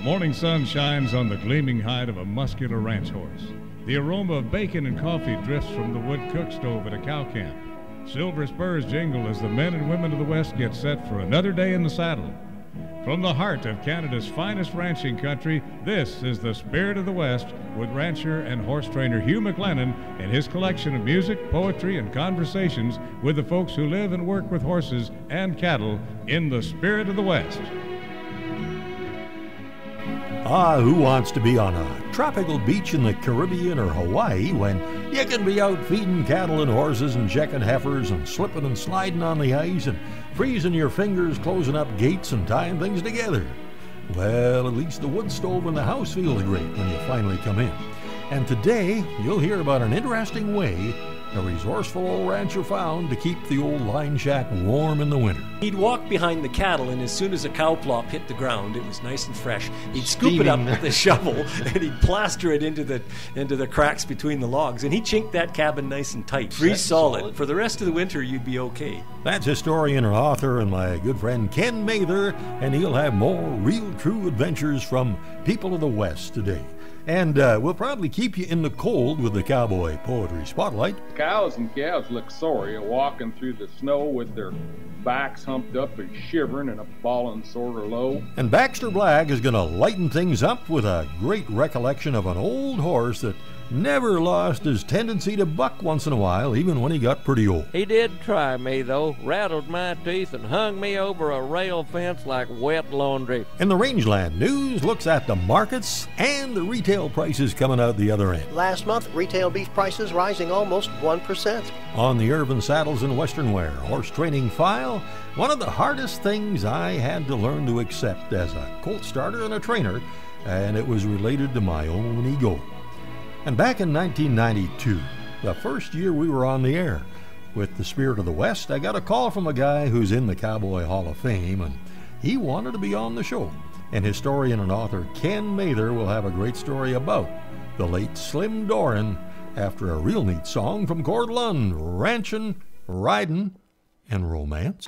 morning sun shines on the gleaming hide of a muscular ranch horse. The aroma of bacon and coffee drifts from the wood cook stove at a cow camp. Silver spurs jingle as the men and women of the West get set for another day in the saddle. From the heart of Canada's finest ranching country, this is the Spirit of the West with rancher and horse trainer Hugh McLennan and his collection of music, poetry, and conversations with the folks who live and work with horses and cattle in the Spirit of the West. Who wants to be on a tropical beach in the Caribbean or Hawaii when you can be out feeding cattle and horses and checking heifers and slipping and sliding on the ice and freezing your fingers, closing up gates and tying things together? Well, at least the wood stove in the house feels great when you finally come in. And today, you'll hear about an interesting way a resourceful old rancher found to keep the old line shack warm in the winter. He'd walk behind the cattle, and as soon as a cow plop hit the ground, it was nice and fresh. He'd scoop it up with the shovel, and he'd plaster it into the cracks between the logs, and he'd chink that cabin nice and tight. Freeze solid. For the rest of the winter, you'd be okay. That's historian and author and my good friend Ken Mather, and he'll have more real true adventures from people of the West today. And we'll probably keep you in the cold with the Cowboy Poetry Spotlight. Cows and calves look sorry walking through the snow with their backs humped up and shivering and a bawling sort of low. And Baxter Black is going to lighten things up with a great recollection of an old horse that never lost his tendency to buck once in a while, even when he got pretty old. He did try me, though, rattled my teeth and hung me over a rail fence like wet laundry. And the Rangeland News looks at the markets and the retail prices coming out the other end. Last month, retail beef prices rising almost 1%. On the Urban Saddles and Western Wear horse training file, one of the hardest things I had to learn to accept as a colt starter and a trainer, and it was related to my own ego. And back in 1992, the first year we were on the air with the Spirit of the West, I got a call from a guy who's in the Cowboy Hall of Fame, and he wanted to be on the show. And historian and author Ken Mather will have a great story about the late Slim Doran after a real neat song from Cord Lund, Ranchin', Ridin', and Romance.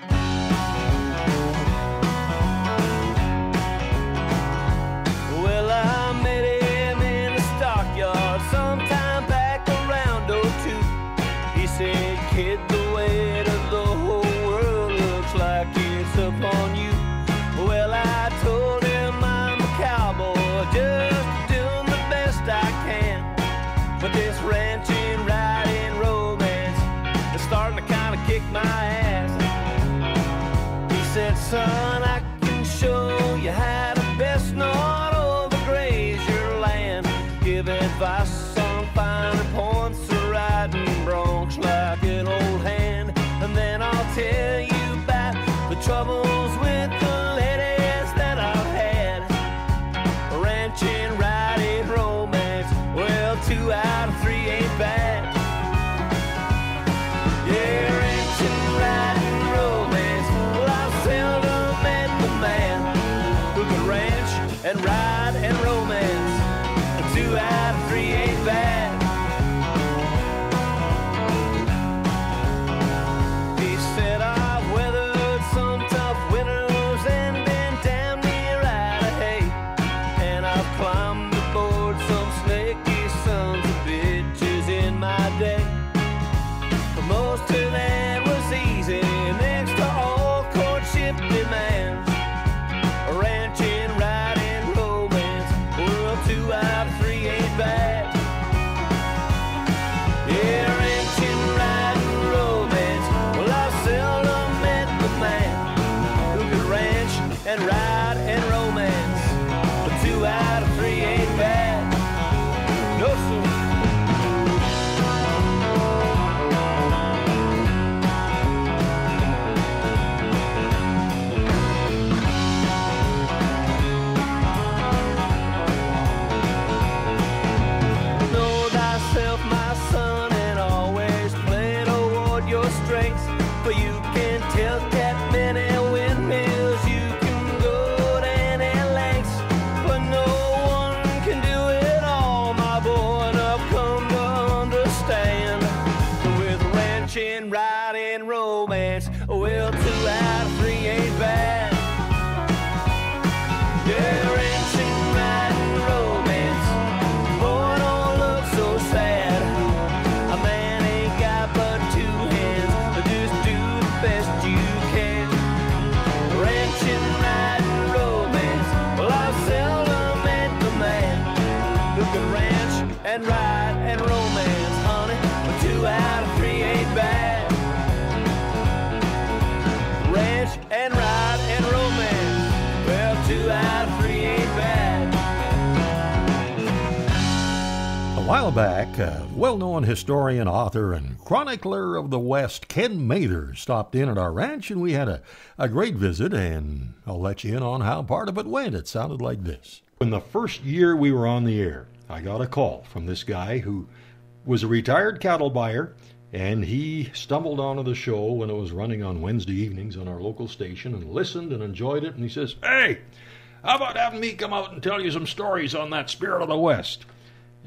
Kid, the weight of the whole world looks like it's upon you. Well, I told him I'm a cowboy, just doing the best I can. But this ranching, riding romance is starting to kind of kick my ass. He said, son, I can show you how to best not overgraze your land. Give advice on finer points of riding broncs like an old hand, and then I'll tell you about the troubles with the ladies that I've had. Ranching, riding, romance, well, 2 out of 3 ain't bad. Yeah, ranching, riding, romance, well, I seldom met the man who could ranch and ride and romance. 2 out of 3 ain't bad. And ride and romance, but 2 out of 3 ain't bad. No, sir. Know thyself, my son, and always play toward your strengths, for you can tilt that many windmills. Riding romance, well, 2 out of 3 ain't bad. Yeah, ranching, while back, well-known historian, author, and chronicler of the West, Ken Mather, stopped in at our ranch, and we had a great visit, and I'll let you in on how part of it went. It sounded like this. In the first year we were on the air, I got a call from this guy who was a retired cattle buyer, and he stumbled onto the show when it was running on Wednesday evenings on our local station and listened and enjoyed it, and he says, "Hey, how about having me come out and tell you some stories on that Spirit of the West?"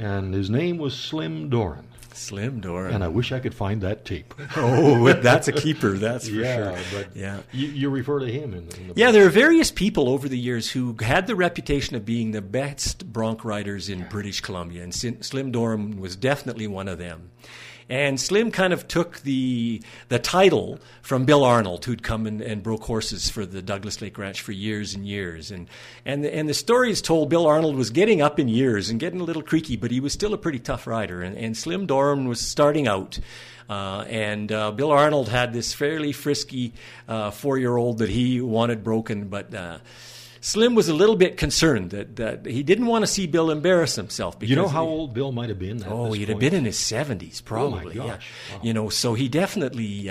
And his name was Slim Doran. Slim Doran. And I wish I could find that tape. Oh, that's a keeper, that's for sure. But you refer to him in the book. There are various people over the years who had the reputation of being the best bronc riders in British Columbia, and Slim Doran was definitely one of them. And Slim kind of took the title from Bill Arnold, who'd come and broke horses for the Douglas Lake Ranch for years and years. And the story is told Bill Arnold was getting up in years and getting a little creaky, but he was still a pretty tough rider. And Slim Doran was starting out. And Bill Arnold had this fairly frisky 4-year-old that he wanted broken, but Slim was a little bit concerned that he didn't want to see Bill embarrass himself. Because you know how old Bill might have been? He'd have been in his 70s, probably. Oh my gosh. Yeah. Wow. You know, so he definitely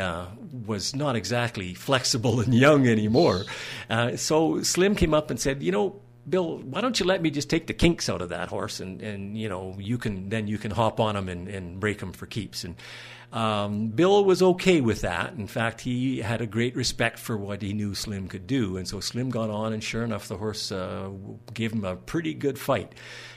was not exactly flexible and young anymore. So Slim came up and said, "Bill, why don't you let me just take the kinks out of that horse, and you can hop on him and break him for keeps." And Bill was okay with that. In fact, he had a great respect for what he knew Slim could do. And so Slim got on, and sure enough, the horse gave him a pretty good fight.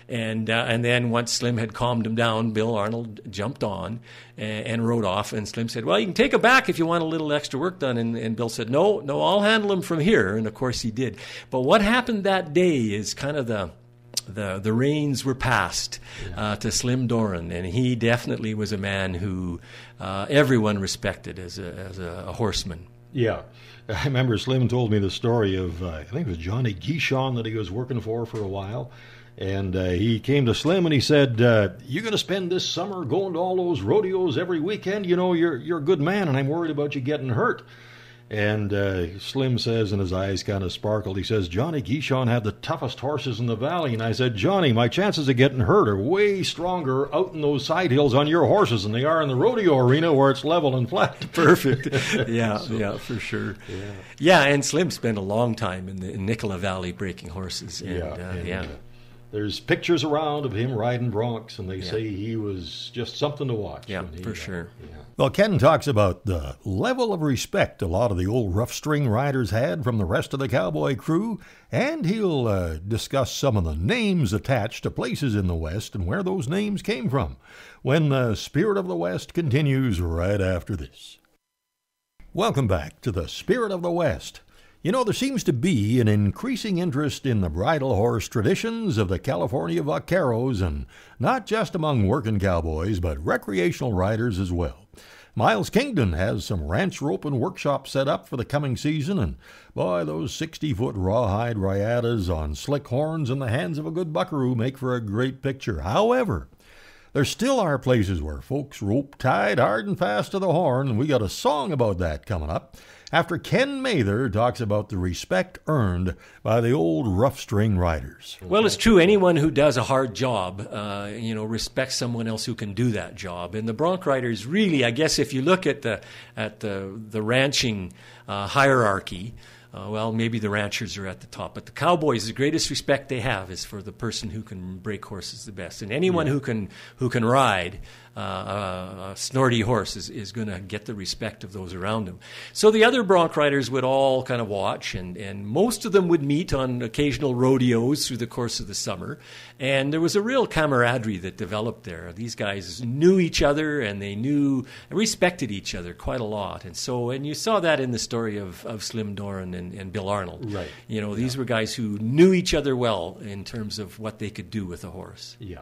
And then once Slim had calmed him down, Bill Arnold jumped on and rode off. And Slim said, "Well, you can take him back if you want a little extra work done." And Bill said, No, I'll handle him from here. And of course he did. But what happened that day is kind of the reins were passed to Slim Doran, and he definitely was a man who everyone respected as a horseman. Yeah. I remember Slim told me the story of, I think it was Johnny Guichon that he was working for a while. And he came to Slim and he said, "You going to spend this summer going to all those rodeos every weekend? You're a good man, and I'm worried about you getting hurt." And Slim says, and his eyes kind of sparkled, he says, "Johnny Guichon had the toughest horses in the valley." And I said, "Johnny, my chances of getting hurt are way stronger out in those side hills on your horses than they are in the rodeo arena where it's level and flat." Perfect. Yeah, for sure. Yeah, and Slim spent a long time in the Nicola Valley breaking horses. There's pictures around of him riding broncs, and they say he was just something to watch. Yeah, for sure. Yeah. Well, Ken talks about the level of respect a lot of the old rough string riders had from the rest of the cowboy crew, and he'll discuss some of the names attached to places in the West and where those names came from when the Spirit of the West continues right after this. Welcome back to the Spirit of the West. There seems to be an increasing interest in the bridle horse traditions of the California vaqueros, and not just among working cowboys, but recreational riders as well. Miles Kingdon has some ranch roping workshops set up for the coming season, and boy, those 60-foot rawhide riatas on slick horns in the hands of a good buckaroo make for a great picture. However, there still are places where folks rope tied hard and fast to the horn, and we got a song about that coming up after Ken Mather talks about the respect earned by the old rough string riders. Well, it's true. Anyone who does a hard job, respects someone else who can do that job. And the bronc riders really, I guess, if you look at the ranching hierarchy, maybe the ranchers are at the top, but the cowboys, the greatest respect they have is for the person who can break horses the best. And anyone who can ride a snorty horse is going to get the respect of those around him. So the other bronc riders would all kind of watch, and most of them would meet on occasional rodeos through the course of the summer. And there was a real camaraderie that developed there. These guys knew each other, and they respected each other quite a lot. And you saw that in the story of Slim Doran and Bill Arnold. Right. These were guys who knew each other well in terms of what they could do with a horse. Yeah.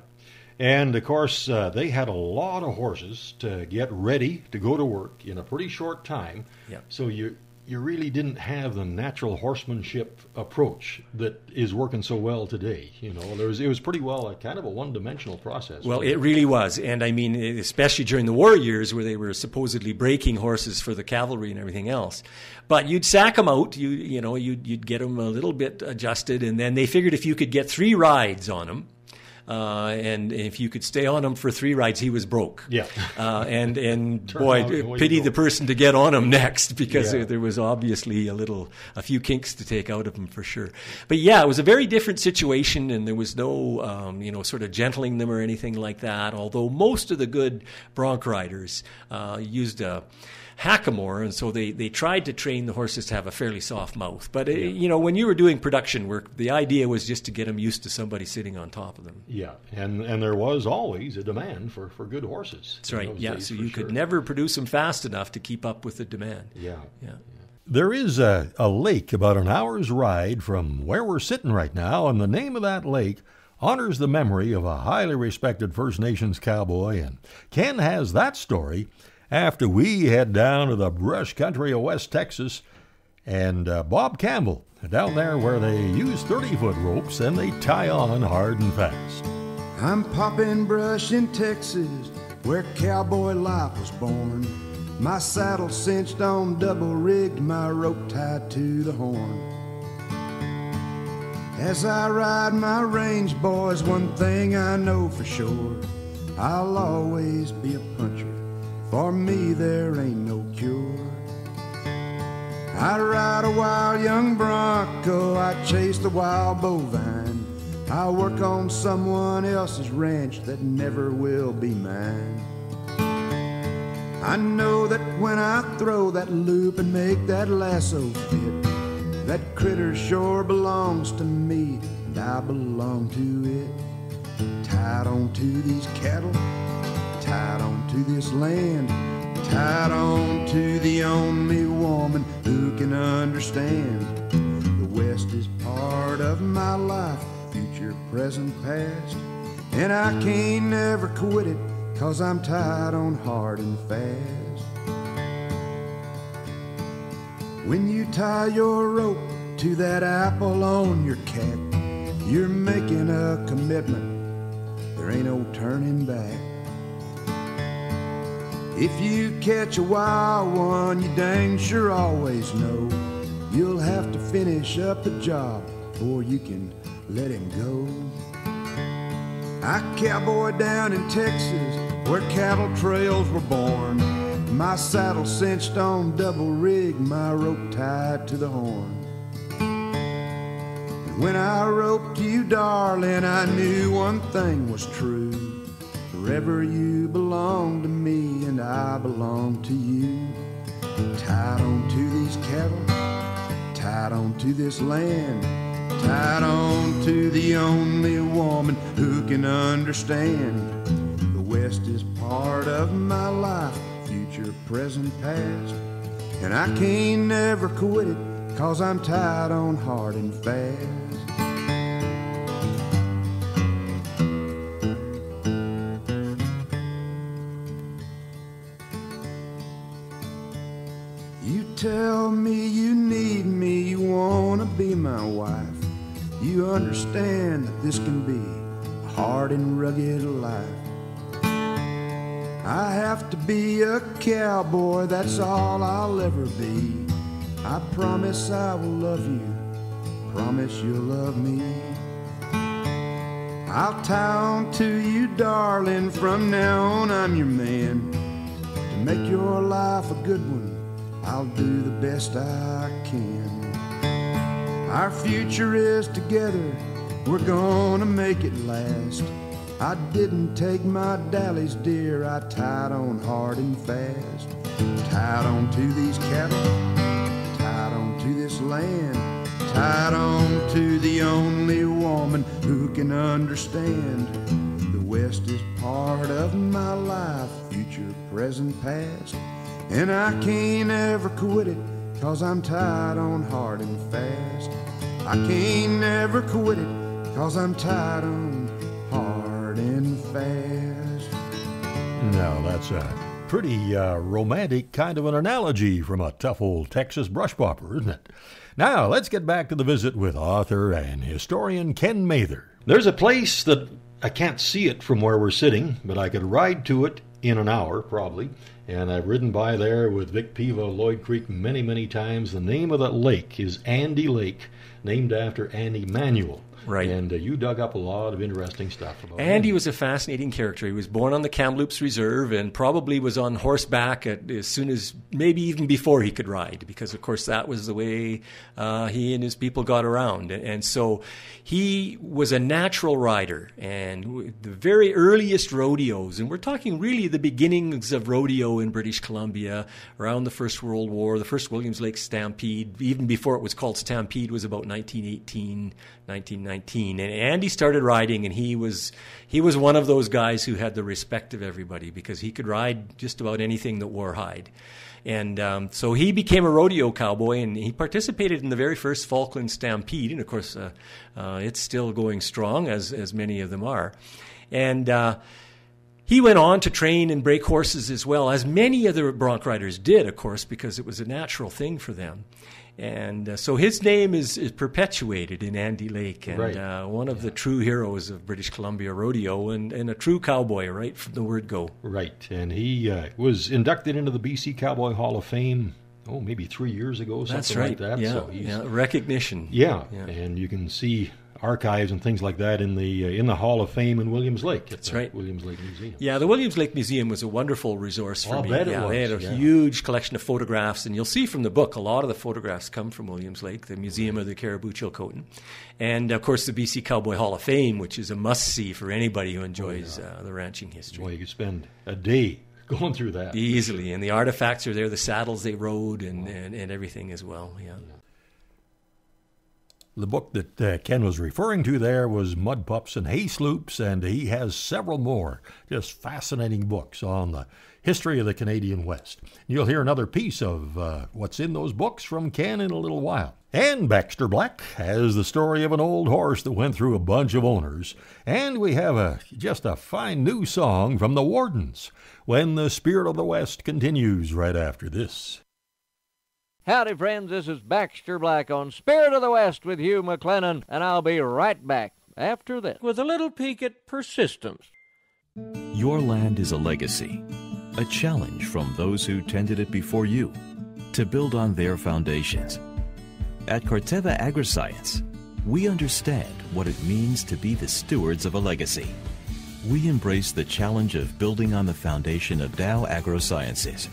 And, of course, they had a lot of horses to get ready to go to work in a pretty short time. Yeah. So you really didn't have the natural horsemanship approach that is working so well today. It was pretty well a kind of a one-dimensional process. Well, it really was. And, I mean, especially during the war years where they were supposedly breaking horses for the cavalry and everything else. But you'd sack them out, you'd get them a little bit adjusted, and then they figured if you could get 3 rides on them, and if you could stay on him for 3 rides, he was broke. Yeah. And Turn boy, out the way pity you the go. person to get on him next, because Yeah. there was obviously a few kinks to take out of him for sure. But yeah, it was a very different situation, and there was no, sort of gentling them or anything like that. Although most of the good bronc riders used a hackamore, and so they tried to train the horses to have a fairly soft mouth. But when you were doing production work, the idea was just to get them used to somebody sitting on top of them. Yeah, and there was always a demand for good horses. That's right. in those Yeah, days, so for you sure. could never produce them fast enough to keep up with the demand. Yeah. Yeah. There is a lake about an hour's ride from where we're sitting right now, and the name of that lake honors the memory of a highly respected First Nations cowboy, and Ken has that story after we head down to the brush country of West Texas, and Bob Campbell, down there where they use 30-foot ropes and they tie on hard and fast. I'm popping brush in Texas, where cowboy life was born. My saddle cinched on, double rigged, my rope tied to the horn. As I ride my range, boys, one thing I know for sure, I'll always be a puncher. For me, there ain't no cure. I ride a wild young bronco, I chase the wild bovine. I work on someone else's ranch that never will be mine. I know that when I throw that loop and make that lasso fit, that critter sure belongs to me, and I belong to it. Tied on to these cattle, tied on to this land, tied on to the only woman who can understand. The West is part of my life, future, present, past, and I can't never quit it, 'cause I'm tied on hard and fast. When you tie your rope to that apple on your cap, you're making a commitment, there ain't no turning back. If you catch a wild one, you dang sure always know you'll have to finish up the job before you can let him go. I cowboyed down in Texas, where cattle trails were born. My saddle cinched on, double rigged, my rope tied to the horn. And when I roped you, darling, I knew one thing was true. Forever you belong to me, and I belong to you. Tied on to these cattle, tied on to this land, tied on to the only woman who can understand. The West is part of my life, future, present, past, and I can't never quit it, 'cause I'm tied on hard and fast. You tell me you need me, you wanna be my wife. You understand that this can be a hard and rugged life. I have to be a cowboy, that's all I'll ever be. I promise I will love you, promise you'll love me. I'll tie on to you, darling, from now on I'm your man. To make your life a good one, I'll do the best I can. Our future is together, we're gonna make it last. I didn't take my dallies, dear, I tied on hard and fast. Tied on to these cattle, tied on to this land, tied on to the only woman who can understand. The West is part of my life, future, present, past, and I can't ever quit it, 'cause I'm tied on hard and fast. I can't never quit it, 'cause I'm tied on hard and fast. Now, that's a pretty romantic kind of an analogy from a tough old Texas brush popper, isn't it? Now, let's get back to the visit with author and historian Ken Mather. There's a place that I can't see it from where we're sitting, but I could ride to it in an hour, probably, And I've ridden by there with Vic Piva, Lloyd Creek, many, many times. The name of that lake is Andy Lake, named after Andy Manuel. Right. And you dug up a lot of interesting stuff about Andy was a fascinating character. He was born on the Kamloops Reserve and probably was on horseback as soon as, maybe even before he could ride, because, of course, that was the way he and his people got around. And so he was a natural rider. And the very earliest rodeos, and we're talking really the beginnings of rodeo in British Columbia around the First World War, the first Williams Lake Stampede, even before it was called Stampede, was about 1918, 1919. And Andy started riding, and he was one of those guys who had the respect of everybody because he could ride just about anything that wore hide. And so he became a rodeo cowboy, and he participated in the very first Falkland Stampede. And, of course, it's still going strong, as many of them are. And he went on to train and break horses as well, as many other bronc riders did, of course, because it was a natural thing for them. And so his name is perpetuated in Andy Lake, and one of the true heroes of British Columbia rodeo, and a true cowboy, right from the word go. Right, and he was inducted into the BC Cowboy Hall of Fame, maybe 3 years ago, something like that. Yeah, So he's, recognition. Yeah, and you can see archives and things like that in the Hall of Fame in Williams Lake. That's right. Williams Lake Museum. Yeah, the Williams Lake Museum was a wonderful resource for me. I bet it was. They had a huge collection of photographs, and you'll see from the book a lot of the photographs come from Williams Lake, the Museum of the Caribou Chilcotin, and of course the BC Cowboy Hall of Fame, which is a must-see for anybody who enjoys the ranching history. Boy, you could spend a day going through that. Easily, and the artifacts are there, the saddles they rode, and everything as well. Yeah. The book that Ken was referring to there was Mud Pups and Hay Sloops, and he has several more just fascinating books on the history of the Canadian West. You'll hear another piece of what's in those books from Ken in a little while. And Baxter Black has the story of an old horse that went through a bunch of owners. And we have just a fine new song from the Wardens, When the Spirit of the West continues right after this. Howdy, friends. This is Baxter Black on Spirit of the West with Hugh McLennan, and I'll be right back after this with a little peek at persistence. Your land is a legacy, a challenge from those who tended it before you to build on their foundations. At Corteva Agriscience, we understand what it means to be the stewards of a legacy. We embrace the challenge of building on the foundation of Dow AgroSciences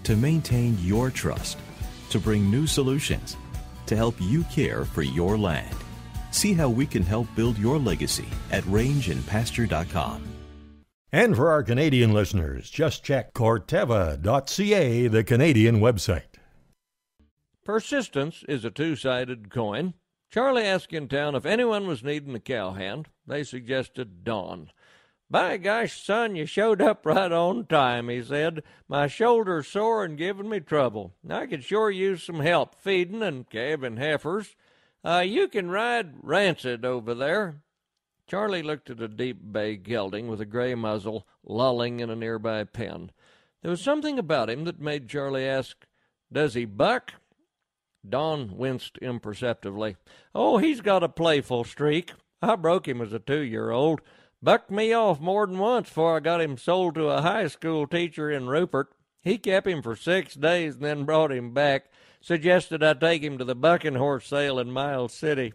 to maintain your trust, to bring new solutions, to help you care for your land. See how we can help build your legacy at rangeandpasture.com. And for our Canadian listeners, just check Corteva.ca, the Canadian website. Persistence is a two-sided coin. Charlie asked in town if anyone was needing a cowhand. They suggested Don. "By gosh, son, you showed up right on time," he said. "My shoulder's sore and giving me trouble. I could sure use some help feeding and calving heifers. You can ride Rancid over there." Charlie looked at a deep bay gelding with a gray muzzle lolling in a nearby pen. There was something about him that made Charlie ask, "Does he buck?" Don winced imperceptibly. "Oh, he's got a playful streak. I broke him as a 2-year-old. Bucked me off more than once before I got him sold to a high school teacher in Rupert. He kept him for 6 days and then brought him back, suggested I take him to the bucking horse sale in Miles City."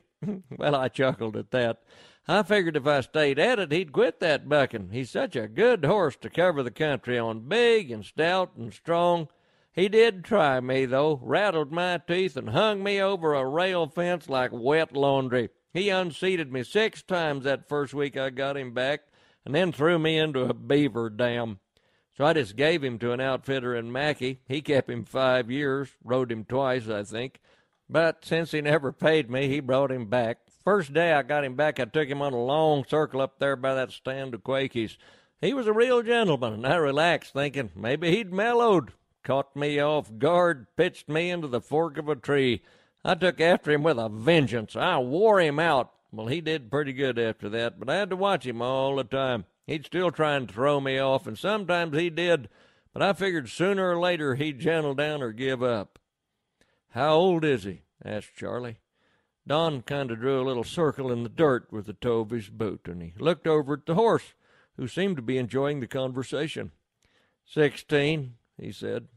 Well, I chuckled at that. I figured if I stayed at it, he'd quit that bucking. He's such a good horse to cover the country on, big and stout and strong. He did try me, though, rattled my teeth and hung me over a rail fence like wet laundry. He unseated me 6 times that first week I got him back, and then threw me into a beaver dam. So I just gave him to an outfitter in Mackay. He kept him 5 years, rode him twice, I think. But since he never paid me, he brought him back. First day I got him back, I took him on a long circle up there by that stand of Quakies. He was a real gentleman, and I relaxed, thinking maybe he'd mellowed. Caught me off guard, pitched me into the fork of a tree. I took after him with a vengeance. I wore him out. Well, he did pretty good after that, but I had to watch him all the time. He'd still try and throw me off, and sometimes he did, but I figured sooner or later he'd gentle down or give up. "How old is he?" asked Charlie. Don kind of drew a little circle in the dirt with the toe of his boot, and he looked over at the horse, who seemed to be enjoying the conversation. 16. he said.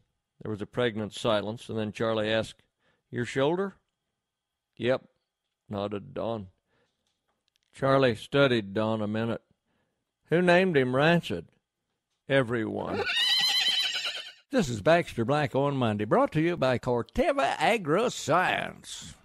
There was a pregnant silence, and then Charlie asked, "Your shoulder?" "Yep," nodded Don. Charlie studied Don a minute. "Who named him Rancid?" "Everyone." This is Baxter Black on Monday, brought to you by Corteva Agri-Science.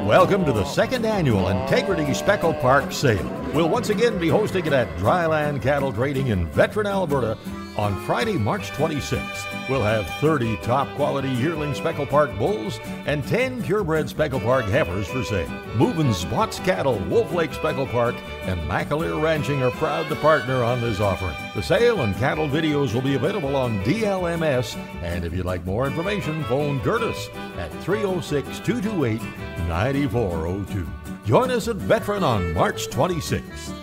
Welcome to the second annual Integrity Speckle Park Sale. We'll once again be hosting it at Dryland Cattle Trading in Veteran, Alberta on Friday, March 26th. We'll have 30 top-quality yearling Speckle Park bulls and 10 purebred Speckle Park heifers for sale. Moving Spots Cattle, Wolf Lake Speckle Park, and McAleer Ranching are proud to partner on this offering. The sale and cattle videos will be available on DLMS, and if you'd like more information, phone Curtis at 306-228-9402. Join us at Veteran on March 26th.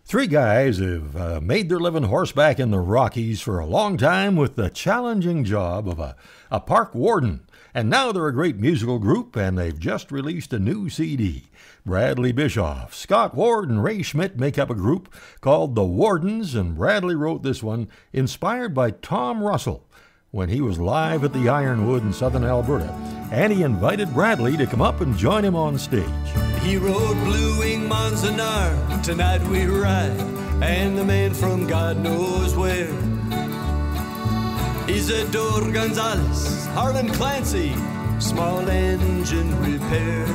Three guys have made their living horseback in the Rockies for a long time with the challenging job of a park warden. And now they're a great musical group, and they've just released a new CD. Bradley Bischoff, Scott Ward, and Ray Schmidt make up a group called The Wardens, and Bradley wrote this one inspired by Tom Russell when he was live at the Ironwood in southern Alberta, and he invited Bradley to come up and join him on stage. He rode Blue Wing Manzanar, tonight we ride, and the man from God knows where. Isidore Gonzalez, Harlan Clancy, small engine repair.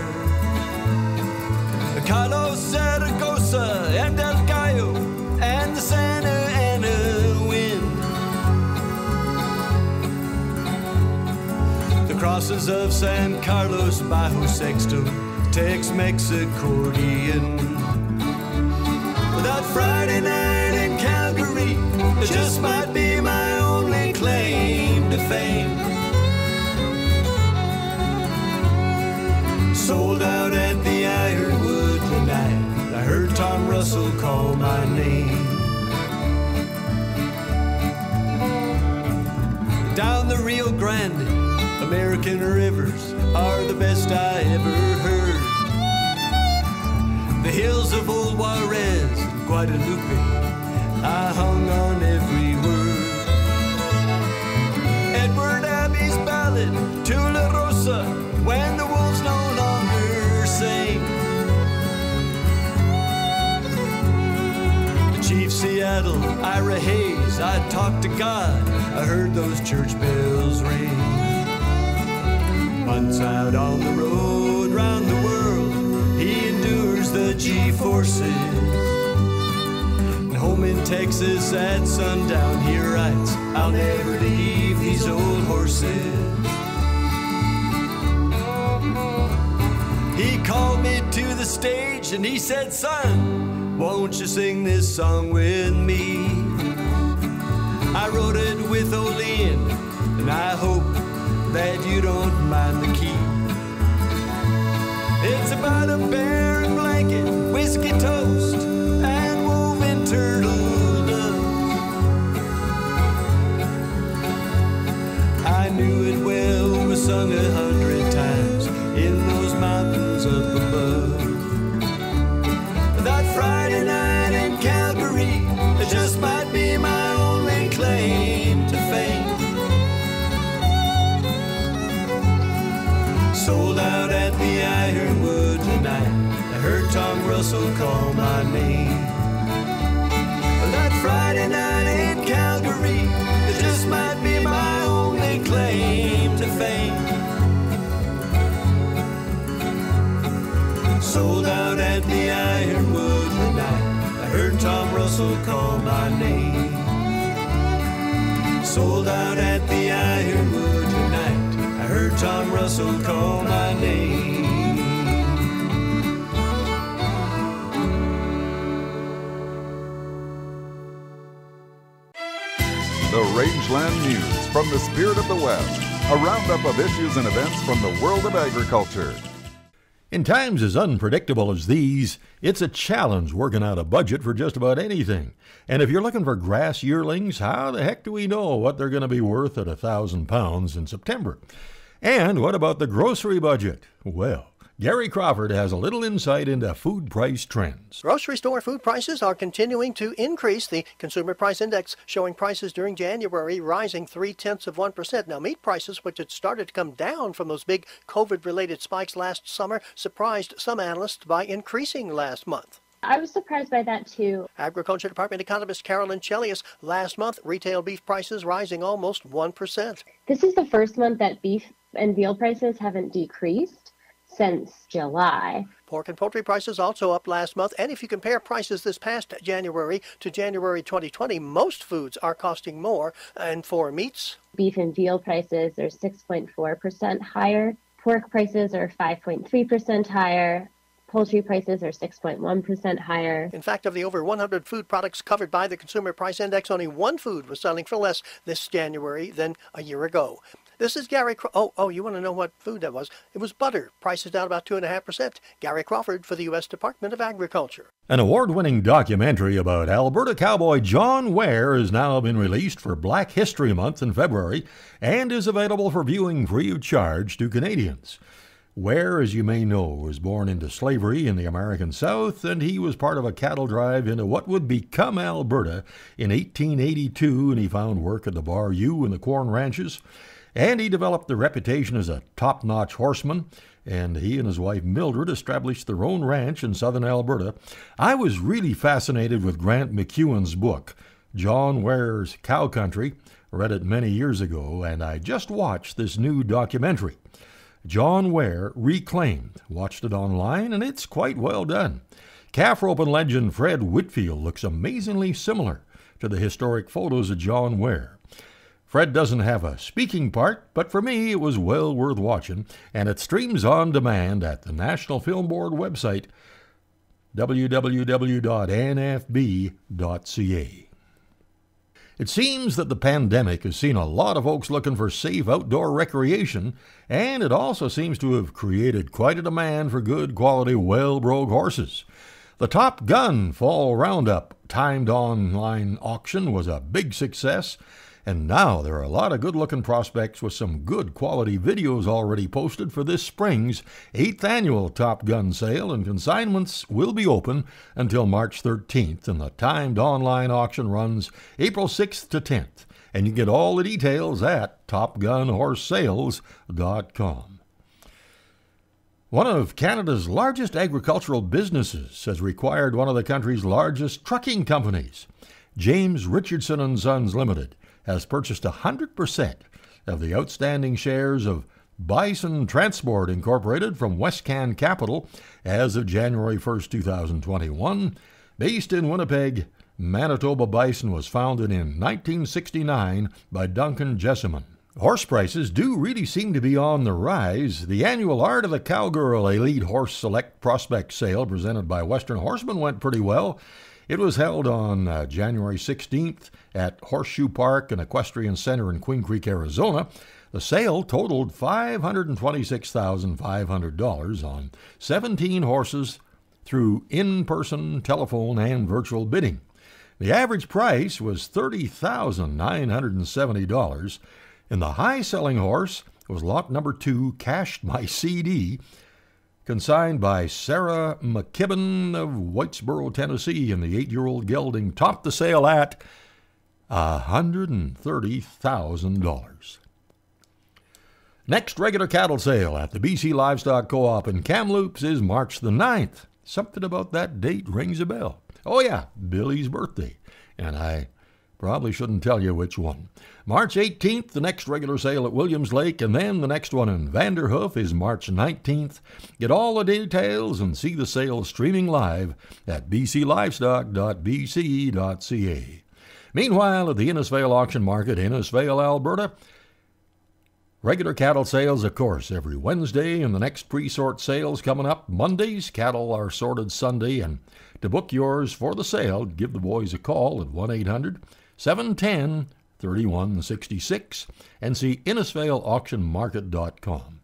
Carlos Zaragoza and Del Gallo, and the Santa Ana wind. The crosses of San Carlos, Bajo Sexto, Tex-Mex accordion. That Friday night in Calgary, it just might be my only claim to fame. Sold out at the Ironwood tonight, I heard Tom Russell call my name. Down the Rio Grande, American rivers are the best I ever heard. The hills of Old Juarez and Guadalupe, I hung on every word. Edward Abbey's ballad, Tula Rosa, when the wolves no longer sing. Chief Seattle, Ira Hayes, I talked to God, I heard those church bells ring. Months out on the road, round the world, he endures the G-forces. And home in Texas at sundown, he writes, I'll never leave these old horses. He called me to the stage and he said, son, won't you sing this song with me? I wrote it with Olean, and I hope that you don't mind the key. It's about a bear and blanket, whiskey toast, and woven turtle doves. I knew it well, was sung 100 times in those mountains up above. That Friday night in Calgary, it just might be my only claim to fame. Sold out at the Ironwood tonight, I heard Tom Russell call my name. That Friday night in Calgary, it just might be my only claim to fame. Sold out at the Ironwood tonight, I heard Tom Russell call my name. Sold out at the Ironwood tonight, I heard Tom Russell call my name. The Rangeland News from the Spirit of the West, a roundup of issues and events from the world of agriculture. In times as unpredictable as these, it's a challenge working out a budget for just about anything. And if you're looking for grass yearlings, how the heck do we know what they're going to be worth at £1,000 in September? And what about the grocery budget? Well, Gary Crawford has a little insight into food price trends. Grocery store food prices are continuing to increase. The Consumer Price Index showing prices during January rising 0.3%. Now, meat prices, which had started to come down from those big COVID-related spikes last summer, surprised some analysts by increasing last month. I was surprised by that, too. Agriculture Department economist Carolyn Chelius, last month, retail beef prices rising almost 1%. This is the first month that beef and veal prices haven't decreased since July. Pork and poultry prices also up last month, and if you compare prices this past January to January 2020, most foods are costing more. And for meats, beef and veal prices are 6.4% higher. Pork prices are 5.3% higher. Poultry prices are 6.1% higher. In fact, of the over 100 food products covered by the Consumer Price Index, only one food was selling for less this January than a year ago. This is Gary you want to know what food that was? It was butter. Prices down about 2.5%. Gary Crawford for the U.S. Department of Agriculture. An award-winning documentary about Alberta cowboy John Ware has now been released for Black History Month in February and is available for viewing free of charge to Canadians. Ware, as you may know, was born into slavery in the American South, and he was part of a cattle drive into what would become Alberta in 1882, and he found work at the Bar U and the corn ranches. And he developed a reputation as a top-notch horseman, and he and his wife Mildred established their own ranch in southern Alberta. I was really fascinated with Grant McEwen's book, John Ware's Cow Country. Read it many years ago, and I just watched this new documentary, John Ware Reclaimed. Watched it online, and it's quite well done. Calf roping legend Fred Whitfield looks amazingly similar to the historic photos of John Ware. Fred doesn't have a speaking part, but for me it was well worth watching, and it streams on demand at the National Film Board website, www.nfb.ca. It seems that the pandemic has seen a lot of folks looking for safe outdoor recreation, and it also seems to have created quite a demand for good quality, well-broke horses. The Top Gun Fall Roundup timed online auction was a big success, and now there are a lot of good-looking prospects with some good quality videos already posted for this spring's 8th annual Top Gun sale, and consignments will be open until March 13th, and the timed online auction runs April 6th to 10th, and you get all the details at topgunhorsesales.com. One of Canada's largest agricultural businesses has required one of the country's largest trucking companies. James Richardson & Sons Limited has purchased 100% of the outstanding shares of Bison Transport Incorporated from Westcan Capital as of January 1st, 2021. Based in Winnipeg, Manitoba, Bison was founded in 1969 by Duncan Jessamine. Horse prices do really seem to be on the rise. The annual Art of the Cowgirl Elite Horse Select Prospect Sale presented by Western Horseman went pretty well. It was held on January 16th at Horseshoe Park and Equestrian Center in Queen Creek, Arizona. The sale totaled $526,500 on 17 horses through in-person, telephone, and virtual bidding. The average price was $30,970, and the high-selling horse was lot number 2, Cashed My CD, consigned by Sarah McKibben of Whitesboro, Tennessee, and the 8-year-old gelding topped the sale at $130,000. Next regular cattle sale at the BC Livestock Co-op in Kamloops is March the 9th. Something about that date rings a bell. Oh yeah, Billy's birthday, and I probably shouldn't tell you which one. March 18th, the next regular sale at Williams Lake, and then the next one in Vanderhoof is March 19th. Get all the details and see the sale streaming live at bclivestock.bc.ca. Meanwhile, at the Innisfail Auction Market, Innisfail, Alberta, regular cattle sales, of course, every Wednesday, and the next pre-sort sales coming up Mondays. Cattle are sorted Sunday, and to book yours for the sale, give the boys a call at 1-800-710-3166 and see InnisfailAuctionMarket.com.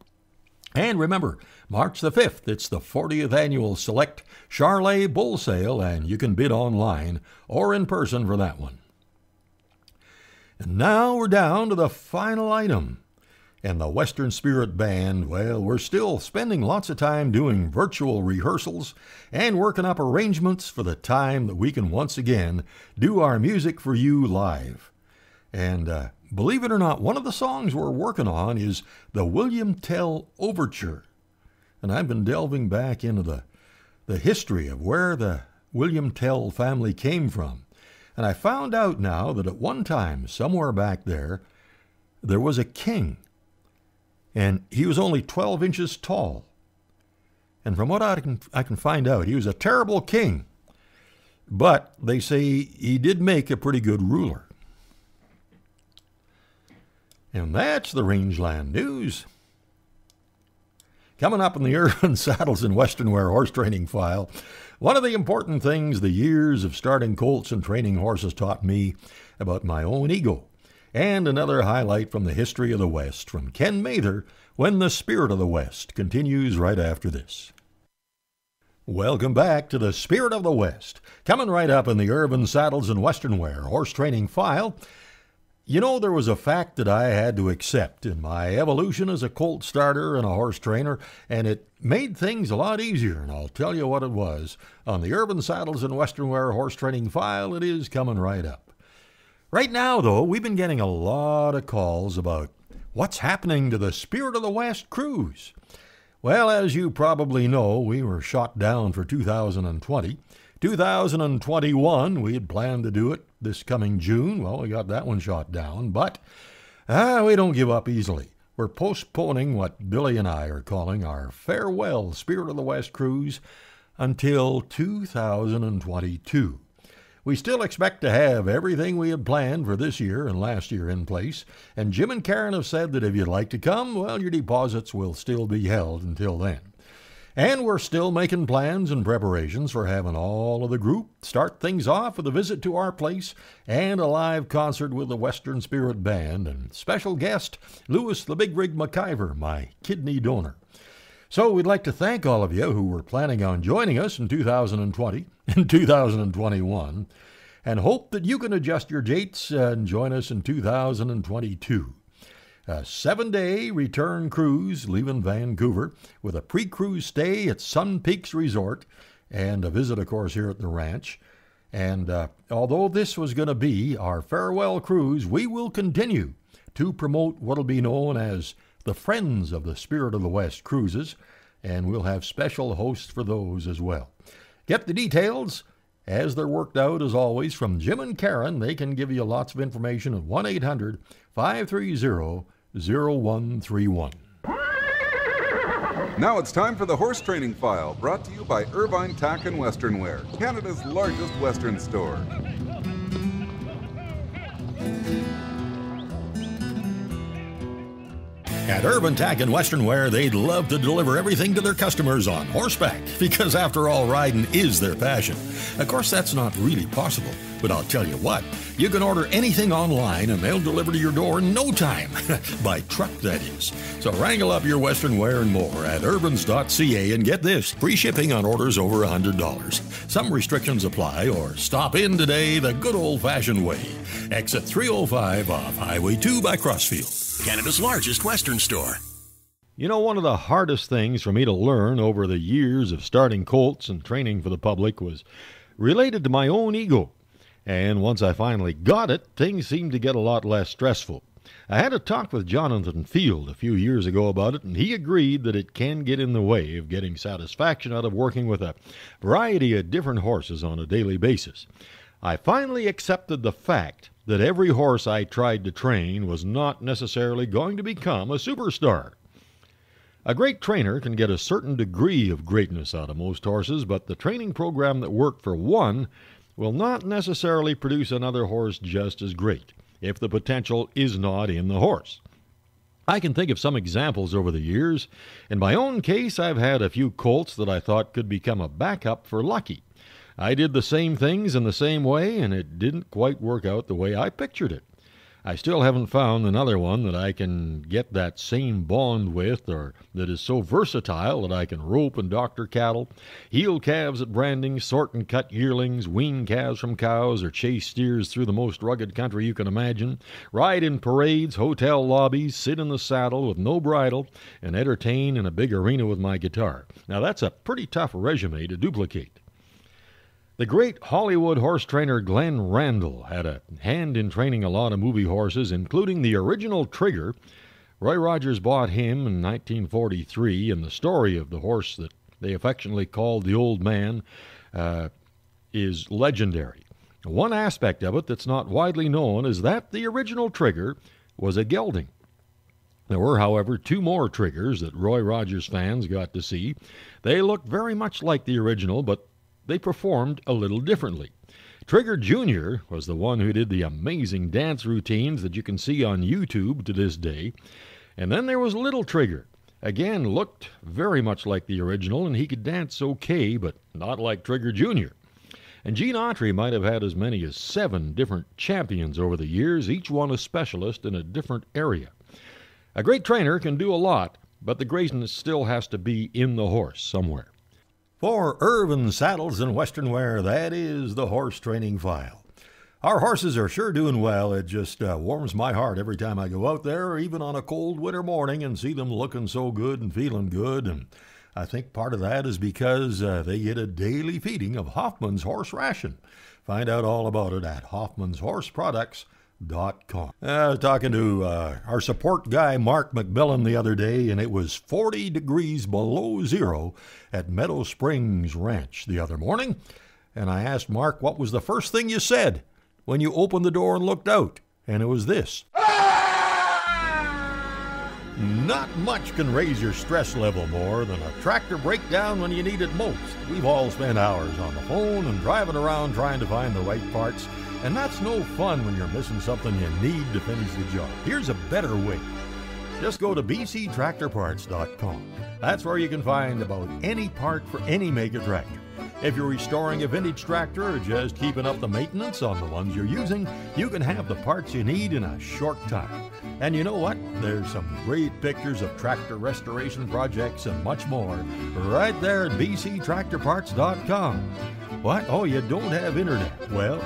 And remember, March the 5th, it's the 40th annual Select Charolais Bull Sale, and you can bid online or in person for that one. And now we're down to the final item. And the Western Spirit Band, well, we're still spending lots of time doing virtual rehearsals and working up arrangements for the time that we can once again do our music for you live. And believe it or not, one of the songs we're working on is the William Tell Overture. And I've been delving back into the history of where the William Tell family came from. And I found out now that at one time, somewhere back there was a king. And he was only 12 inches tall. And from what I can find out, he was a terrible king. But they say he did make a pretty good ruler. And that's the Rangeland News. Coming up in the Urban Saddles and Western Wear Horse Training File, one of the important things the years of starting colts and training horses taught me about my own ego. And another highlight from the history of the West from Ken Mather when the Spirit of the West continues right after this. Welcome back to the Spirit of the West. Coming right up in the Urban Saddles and Western Wear Horse Training File. You know, there was a fact that I had to accept in my evolution as a colt starter and a horse trainer, and it made things a lot easier, and I'll tell you what it was. On the Urban Saddles and Western Wear Horse Training File, it is coming right up. Right now, though, we've been getting a lot of calls about what's happening to the Spirit of the West cruise. Well, as you probably know, we were shot down for 2020. 2021, we had planned to do it this coming June. Well, we got that one shot down, but we don't give up easily. We're postponing what Billy and I are calling our farewell Spirit of the West cruise until 2022. We still expect to have everything we had planned for this year and last year in place, and Jim and Karen have said that if you'd like to come, well, your deposits will still be held until then. And we're still making plans and preparations for having all of the group start things off with a visit to our place and a live concert with the Western Spirit Band and special guest Lewis the Big Rig McIver, my kidney donor. So we'd like to thank all of you who were planning on joining us in 2020 and 2021 and hope that you can adjust your dates and join us in 2022. A 7-day return cruise leaving Vancouver with a pre-cruise stay at Sun Peaks Resort and a visit, of course, here at the ranch. And although this was going to be our farewell cruise, we will continue to promote what will be known as the Friends of the Spirit of the West cruises, and we'll have special hosts for those as well. Get the details as they're worked out, as always, from Jim and Karen. They can give you lots of information at 1-800-530-0131. Now it's time for the Horse Training File, brought to you by Irvine Tack and Western Wear, Canada's largest Western store. At Urban Tack and Western Wear, they'd love to deliver everything to their customers on horseback, because after all, riding is their passion. Of course, that's not really possible, but I'll tell you what, you can order anything online and they'll deliver to your door in no time. By truck, that is. So wrangle up your Western Wear and more at urbans.ca and get this, free shipping on orders over $100. Some restrictions apply, or stop in today the good old-fashioned way. Exit 305 off Highway 2 by Crossfield. Canada's largest Western store. You know, one of the hardest things for me to learn over the years of starting colts and training for the public was related to my own ego. And once I finally got it, things seemed to get a lot less stressful. I had a talk with Jonathan Field a few years ago about it, and he agreed that it can get in the way of getting satisfaction out of working with a variety of different horses on a daily basis. I finally accepted the fact that every horse I tried to train was not necessarily going to become a superstar. A great trainer can get a certain degree of greatness out of most horses, but the training program that worked for one will not necessarily produce another horse just as great, if the potential is not in the horse. I can think of some examples over the years. In my own case, I've had a few colts that I thought could become a backup for Lucky. I did the same things in the same way, and it didn't quite work out the way I pictured it. I still haven't found another one that I can get that same bond with, or that is so versatile that I can rope and doctor cattle, heel calves at branding, sort and cut yearlings, wean calves from cows, or chase steers through the most rugged country you can imagine, ride in parades, hotel lobbies, sit in the saddle with no bridle, and entertain in a big arena with my guitar. Now that's a pretty tough resume to duplicate. The great Hollywood horse trainer Glenn Randall had a hand in training a lot of movie horses, including the original Trigger. Roy Rogers bought him in 1943, and the story of the horse that they affectionately called the Old Man is legendary. One aspect of it that's not widely known is that the original Trigger was a gelding. There were, however, 2 more Triggers that Roy Rogers fans got to see. They looked very much like the original, but they performed a little differently. Trigger Jr. was the one who did the amazing dance routines that you can see on YouTube to this day. And then there was Little Trigger. Again, looked very much like the original, and he could dance okay, but not like Trigger Jr. And Gene Autry might have had as many as 7 different champions over the years, each one a specialist in a different area. A great trainer can do a lot, but the greatness still has to be in the horse somewhere. For Irvin Saddles and Western Wear, that is the Horse Training File. Our horses are sure doing well. It just warms my heart every time I go out there, even on a cold winter morning, and see them looking so good and feeling good. And I think part of that is because they get a daily feeding of Hoffman's Horse Ration. Find out all about it at hoffmanshorseproducts.com. Talking to our support guy Mark McMillan the other day, and it was 40 degrees below zero at Meadow Springs Ranch the other morning. And I asked Mark, what was the first thing you said when you opened the door and looked out? And it was this. Not much can raise your stress level more than a tractor breakdown when you need it most. We've all spent hours on the phone and driving around trying to find the right parts. And that's no fun when you're missing something you need to finish the job. Here's a better way. Just go to bctractorparts.com. That's where you can find about any part for any make of tractor. If you're restoring a vintage tractor or just keeping up the maintenance on the ones you're using, you can have the parts you need in a short time. And you know what? There's some great pictures of tractor restoration projects and much more right there at bctractorparts.com. What? Oh, you don't have internet? Well,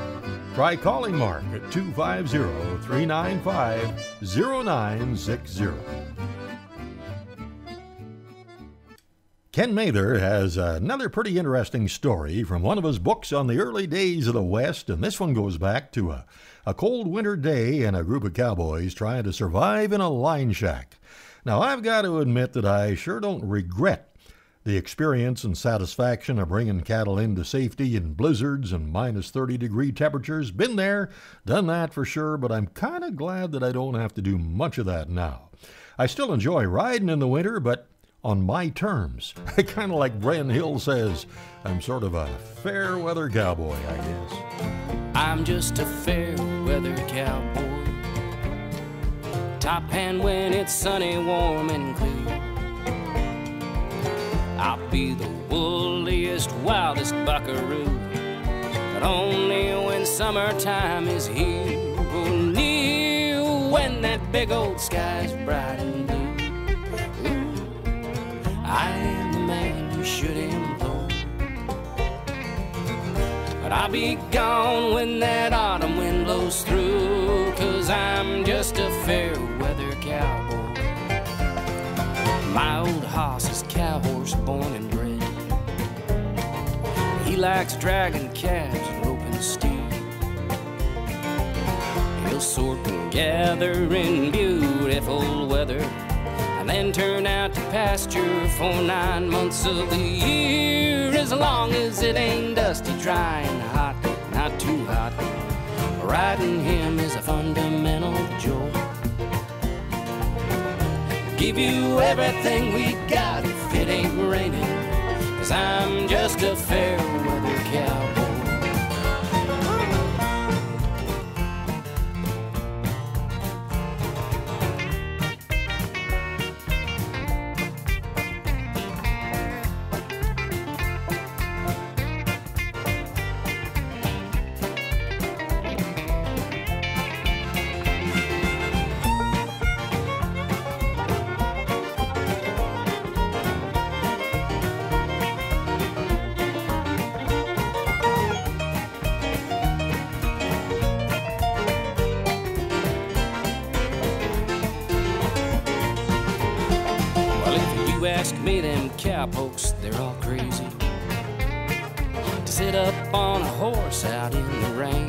try calling Mark at 250-395-0960. Ken Mather has another pretty interesting story from one of his books on the early days of the West, and this one goes back to a cold winter day and a group of cowboys trying to survive in a line shack. Now, I've got to admit that I sure don't regret the experience and satisfaction of bringing cattle into safety in blizzards and minus 30-degree temperatures. Been there, done that for sure, but I'm kind of glad that I don't have to do much of that now. I still enjoy riding in the winter, but on my terms. Kind of like Bren Hill says, I'm sort of a fair weather cowboy, I guess. I'm just a fair weather cowboy. Top hand when it's sunny, warm and clear. I'll be the wooliest, wildest buckaroo, but only when summertime is here. Oh, near when that big old sky's bright and blue. I am the man you should employ, but I'll be gone when that autumn wind blows through, 'cause I'm just a fair weather cowboy. My old hoss is cow horse born and bred. He likes dragging calves and roping steer. He'll sort and gather in beautiful weather, and then turn out to pasture for 9 months of the year. As long as it ain't dusty, dry and hot, not too hot, riding him is a fundamental joy. Give you everything we got if it ain't raining, 'cause I'm just a fair weather cowboy. me them cowpokes, they're all crazy. To sit up on a horse out in the rain.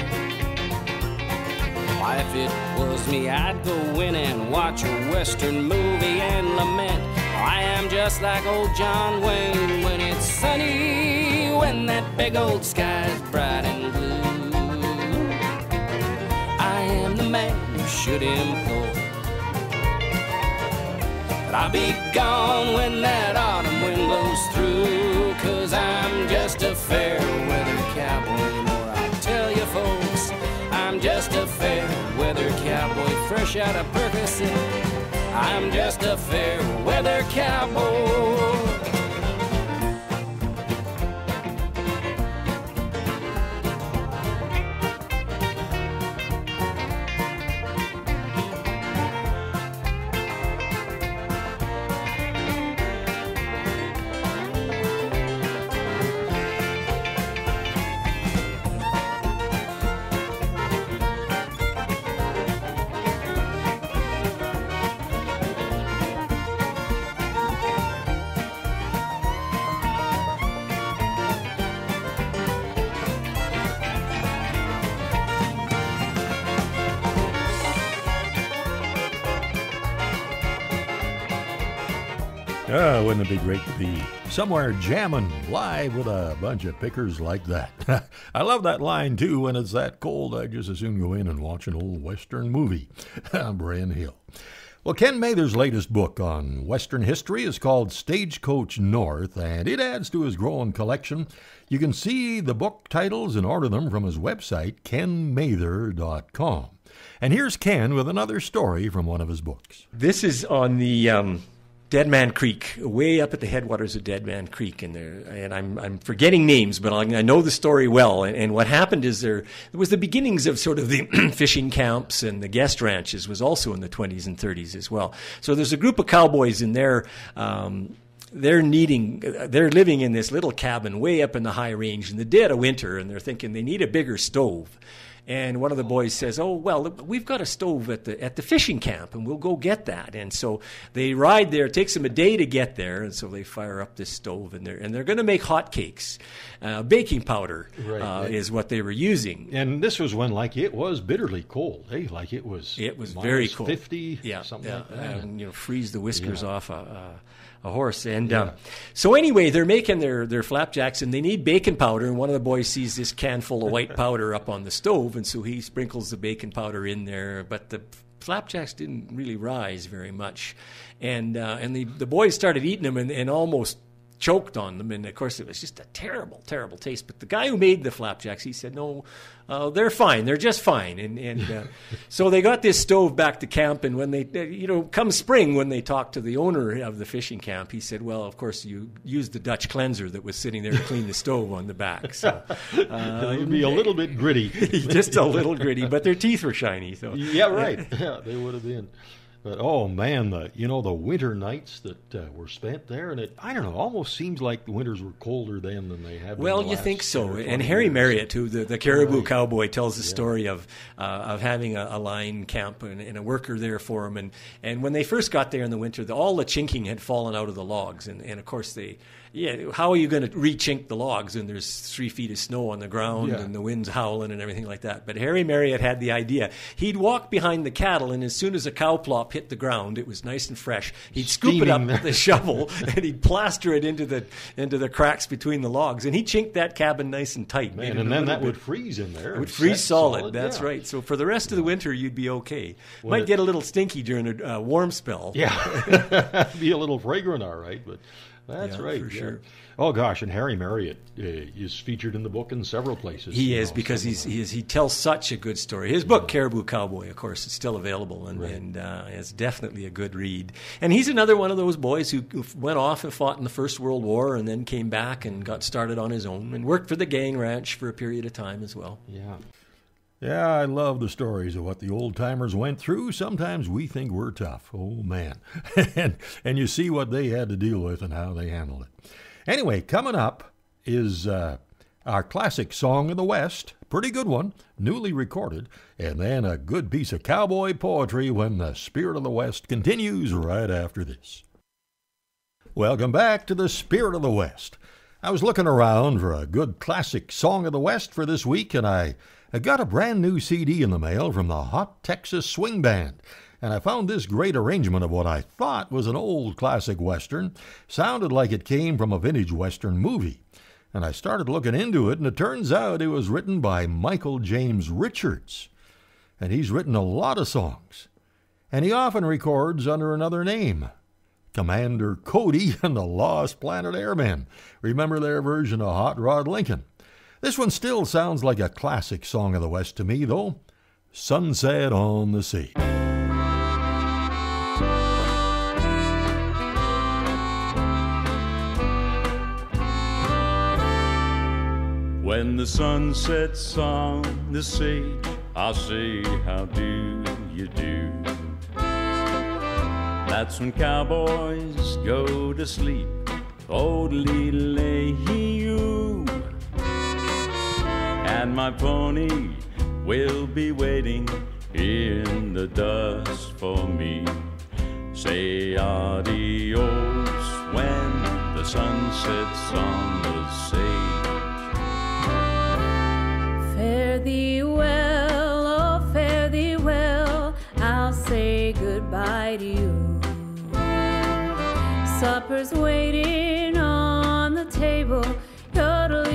Why, if it was me, I'd go in and watch a western movie and lament. I am just like old John Wayne when it's sunny, when that big old sky's bright and blue. I am the man you should implore, but I'll be gone when that autumn wind blows through, 'cause I'm just a fair weather cowboy anymore. I'll tell you folks, I'm just a fair weather cowboy fresh out of Percocet. I'm just a fair weather cowboy. Wouldn't it be great to be somewhere jamming live with a bunch of pickers like that? I love that line, too. When it's that cold, I just as soon go in and watch an old Western movie. Bren Hill. Well, Ken Mather's latest book on Western history is called Stagecoach North, and it adds to his growing collection. You can see the book titles and order them from his website, kenmather.com. And here's Ken with another story from one of his books. This is on the Dead Man Creek, way up at the headwaters of Dead Man Creek, and I'm forgetting names, but I know the story well. And what happened is there was the beginnings of sort of the fishing camps, and the guest ranches was also in the 20s and 30s as well. So there's a group of cowboys in there. They're living in this little cabin way up in the high range in the dead of winter, and they're thinking they need a bigger stove. And one of the boys says, "Oh, well, we've got a stove at the fishing camp, and we'll go get that." And so they ride there. It takes them a day to get there, and so they fire up this stove, and they're going to make hotcakes. Baking powder is what they were using. And this was when, like, it was bitterly cold. Hey, like it was very cold, 50, something like that, and freeze the whiskers off a horse. And so anyway, they're making their flapjacks, and they need baking powder. And one of the boys sees this can full of white powder up on the stove, and so he sprinkles the baking powder in there. But the flapjacks didn't really rise very much, and the boys started eating them and almost choked on them. And of course, it was just a terrible, terrible taste. But the guy who made the flapjacks, he said, "No, they're fine. They're just fine." And so they got this stove back to camp. And when they, come spring, when they talked to the owner of the fishing camp, he said, "Well, of course, you used the Dutch cleanser that was sitting there to clean the stove on the back." So it would be a little bit gritty, just a little gritty. But their teeth were shiny. So yeah, right. Yeah, they would have been. But, oh, man, the winter nights that were spent there, and I don't know, almost seems like the winters were colder then than they have been. Well, you think so. And Harry Marriott, who the Caribou Cowboy, tells the story of having a line camp and a worker there for him. And when they first got there in the winter, all the chinking had fallen out of the logs. And of course, how are you going to re-chink the logs? And there's 3 feet of snow on the ground, and the wind's howling and everything like that. But Harry Marriott had the idea. He'd walk behind the cattle, and as soon as a cow plop hit the ground, it was nice and fresh. He'd scoop it up with the shovel, and he'd plaster it into the cracks between the logs, and he'd chink that cabin nice and tight. Man, and then that would freeze in there. It would freeze solid. That's right. So for the rest of the winter, you'd be okay. Might get a little stinky during a warm spell. Yeah, be a little fragrant, all right, but. That's right. For sure. Oh gosh, and Harry Marriott is featured in the book in several places. He is because he tells such a good story. His book Caribou Cowboy, of course, is still available, and it's definitely a good read. And he's another one of those boys who went off and fought in the First World War, and then came back and got started on his own, and worked for the gang ranch for a period of time as well. Yeah. Yeah, I love the stories of what the old-timers went through. Sometimes we think we're tough. Oh, man. and you see what they had to deal with and how they handled it. Anyway, coming up is our classic Song of the West. Pretty good one, newly recorded. And then a good piece of cowboy poetry when the Spirit of the West continues right after this. Welcome back to the Spirit of the West. I was looking around for a good classic song of the West for this week, and I got a brand new CD in the mail from the Hot Texas Swing Band. And I found this great arrangement of what I thought was an old classic Western. Sounded like it came from a vintage Western movie. And I started looking into it, and it turns out it was written by Michael James Richards. And he's written a lot of songs. And he often records under another name. Commander Cody and the Lost Planet Airmen. Remember their version of Hot Rod Lincoln? This one still sounds like a classic song of the West to me, though. Sunset on the Sea. When the sun sets on the sea, I'll say, how do you do? That's when cowboys go to sleep. Old-lee-lay-hee-oo. And my pony will be waiting in the dust for me. Say adios when the sun sets on the sage. Fare thee well, oh fare thee well, I'll say goodbye to you. Supper's waiting on the table, yodelay-oo.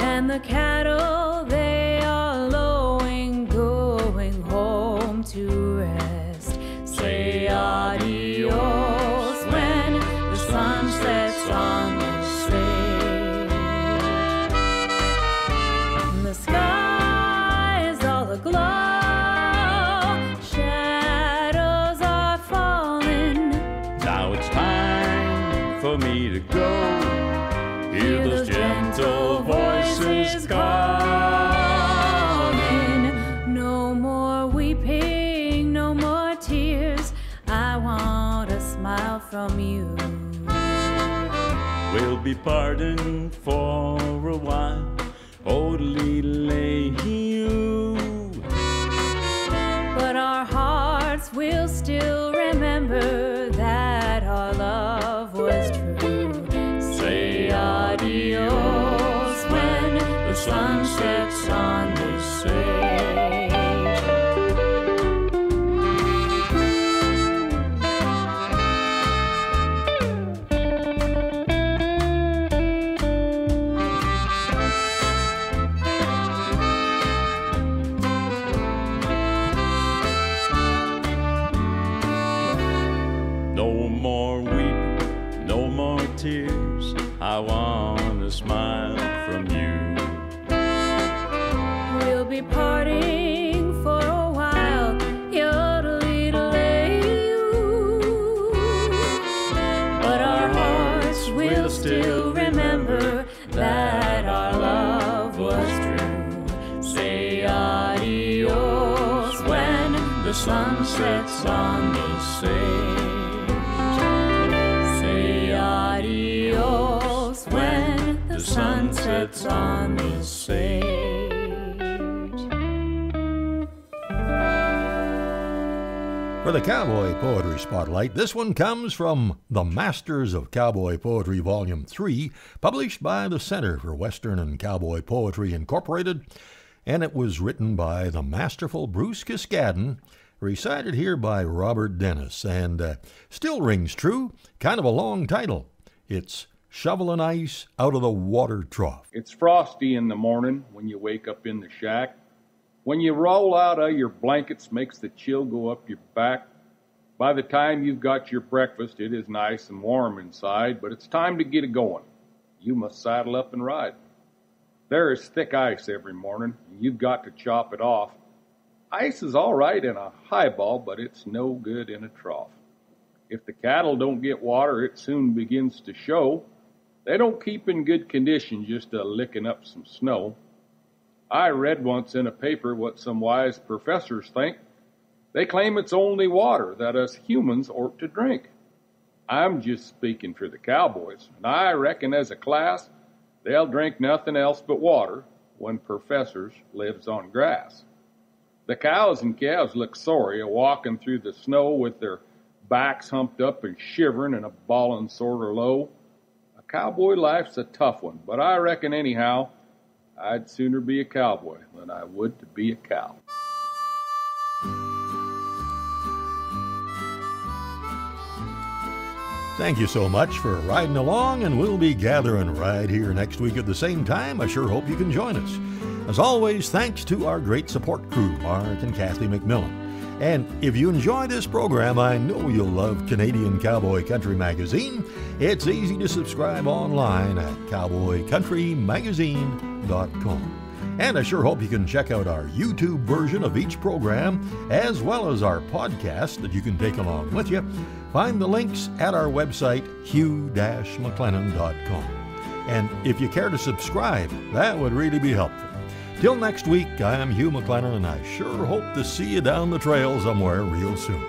And the cattle, they are lowing, going home to rest. Say adios when the sun sets on the sage. The sky is all aglow. For me to go, hear those gentle voices calling. No more weeping, no more tears, I want a smile from you. We'll be parting for a while, old-lee-lay-hee-oo. But our hearts will still remember that our love was true. Say adios when the sun sets on the sage. No more weeping, no more tears, I want a smile from you. We'll be parting for a while, yodelay-lay-oo. But our hearts will still remember that our love was true. Say adios when the sun sets on the sage. Say adios when the sun sets on the sage. For the Cowboy Poetry Spotlight, this one comes from The Masters of Cowboy Poetry Volume 3, published by the Center for Western and Cowboy Poetry Incorporated, and it was written by the masterful Bruce Cascadden, recited here by Robert Dennis, and still rings true, kind of a long title. It's Shoveling Ice Out of the Water Trough. It's frosty in the morning when you wake up in the shack. When you roll out of your blankets, makes the chill go up your back. By the time you've got your breakfast, it is nice and warm inside, but it's time to get it going. You must saddle up and ride. There is thick ice every morning, and you've got to chop it off. Ice is all right in a highball, but it's no good in a trough. If the cattle don't get water, it soon begins to show. They don't keep in good condition just licking up some snow. I read once in a paper what some wise professors think. They claim it's only water that us humans ought to drink. I'm just speaking for the cowboys, and I reckon as a class, they'll drink nothing else but water when professors lives on grass. The cows and calves look sorry a-walking through the snow with their backs humped up and shivering and a ballin' sort of low. A cowboy life's a tough one, but I reckon anyhow, I'd sooner be a cowboy than I would to be a cow. Thank you so much for riding along, and we'll be gathering right here next week at the same time. I sure hope you can join us. As always, thanks to our great support crew, Mark and Kathy McMillan. And if you enjoy this program, I know you'll love Canadian Cowboy Country Magazine. It's easy to subscribe online at cowboycountrymagazine.com. And I sure hope you can check out our YouTube version of each program, as well as our podcast that you can take along with you. Find the links at our website, hugh-mclennan.com. And if you care to subscribe, that would really be helpful. Till next week, I am Hugh McLennan, and I sure hope to see you down the trail somewhere real soon.